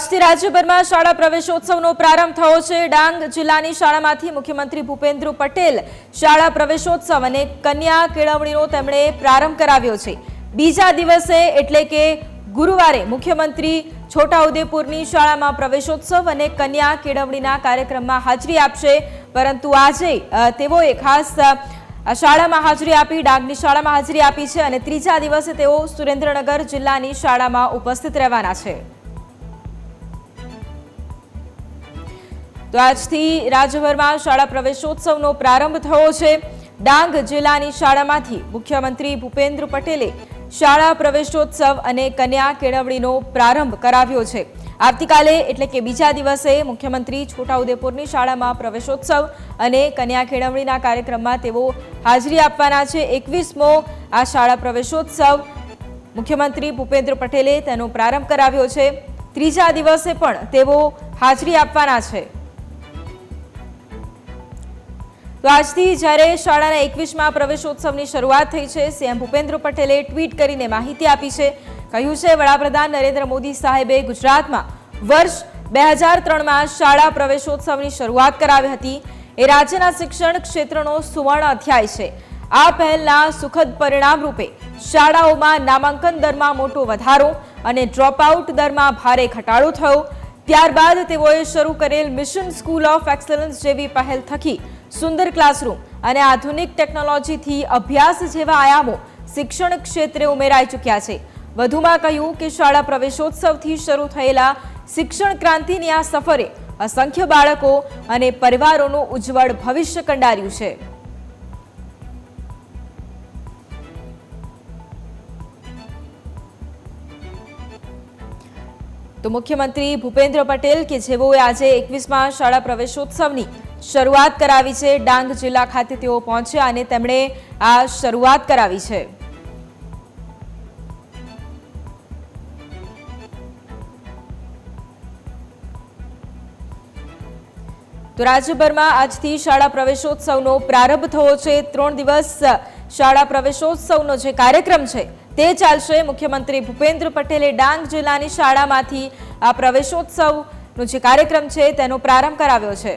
આજથી રાજ્યભરમાં શાળા પ્રવેશોત્સવનો પ્રારંભ થયો છે। ડાંગ જિલ્લાની શાળામાંથી મુખ્યમંત્રી ભૂપેન્દ્ર પટેલ શાળા પ્રવેશોત્સવ અને કન્યા કેળવણીનો તેમણે પ્રારંભ કરાવ્યો છે। બીજા દિવસે એટલે કે ગુરુવારે મુખ્યમંત્રી છોટાઉદેપુરની શાળામાં પ્રવેશોત્સવ અને કન્યા કેળવણીના કાર્યક્રમમાં હાજરી આપશે, પરંતુ આજે તેઓએ ખાસ શાળામાં હાજરી આપી, ડાંગની શાળામાં હાજરી આપી છે અને ત્રીજા દિવસે તેઓ સુરેન્દ્રનગર જિલ્લાની શાળામાં ઉપસ્થિત રહેવાના છે। તો આજથી રાજ્યભરમાં શાળા પ્રવેશોત્સવનો પ્રારંભ થયો છે। ડાંગ જિલ્લાની શાળામાંથી મુખ્યમંત્રી ભૂપેન્દ્ર પટેલે શાળા પ્રવેશોત્સવ અને કન્યા કેળવણીનો પ્રારંભ કરાવ્યો છે। આવતીકાલે એટલે કે બીજા દિવસે મુખ્યમંત્રી છોટાઉદેપુરની શાળામાં પ્રવેશોત્સવ અને કન્યા કેળવણીના કાર્યક્રમમાં તેઓ હાજરી આપવાના છે। 21મો આ શાળા પ્રવેશોત્સવ મુખ્યમંત્રી ભૂપેન્દ્ર પટેલે તેનો પ્રારંભ કરાવ્યો છે। ત્રીજા દિવસે પણ તેઓ હાજરી આપવાના છે। તો આજથી જ્યારે શાળાના 21મા પ્રવેશોત્સવની શરૂઆત થઈ છે, સીએમ ભૂપેન્દ્ર પટેલે ટ્વીટ કરીને માહિતી આપી છે। કહ્યું છે, વડાપ્રધાન નરેન્દ્ર મોદી સાહેબે ગુજરાતમાં વર્ષ 2003માં શાળા પ્રવેશોત્સવની શરૂઆત કરાવી હતી। એ રાજ્યના શિક્ષણ ક્ષેત્રનો સુવર્ણ અધ્યાય છે। આ પહેલના સુખદ પરિણામ રૂપે શાળાઓમાં નામાંકન દરમાં મોટો વધારો અને ડ્રોપઆઉટ દરમાં ભારે ઘટાડો થયો। ત્યારબાદ તેઓએ શરૂ કરેલ મિશન સ્કૂલ ઓફ એક્સલન્સ જેવી પહેલ થકી સુંદર ક્લાસરૂમ અને આધુનિક ટેકનોલોજીથી અભ્યાસ જેવા આયામો શિક્ષણ ક્ષેત્રે ઉમેરાઈ ચૂક્યા છે। વધુમાં કહ્યું કે શાળા પ્રવેશોત્સવથી શરૂ થયેલા શિક્ષણ ક્રાંતિની આ સફરે અસંખ્ય બાળકો અને પરિવારોનું ઉજ્જવળ ભવિષ્ય કંડાર્યું છે। તો મુખ્યમંત્રી ભૂપેન્દ્ર પટેલ કે જેઓએ આજે 21મા શાળા પ્રવેશોત્સવની શરૂઆત કરાવી છે, ડાંગ જિલ્લા ખાતે તેઓ પહોંચ્યા અને તેમણે આ શરૂઆત કરાવી છે। તો રાજ્યભરમાં આજથી શાળા પ્રવેશોત્સવનો પ્રારંભ થયો છે। 3 દિવસ શાળા પ્રવેશોત્સવનો જે કાર્યક્રમ છે તે ચાલશે। મુખ્યમંત્રી ભૂપેન્દ્ર પટેલે ડાંગ જિલ્લાની શાળામાંથી આ પ્રવેશોત્સવનો જે કાર્યક્રમ છે તેનો પ્રારંભ કરાવ્યો છે।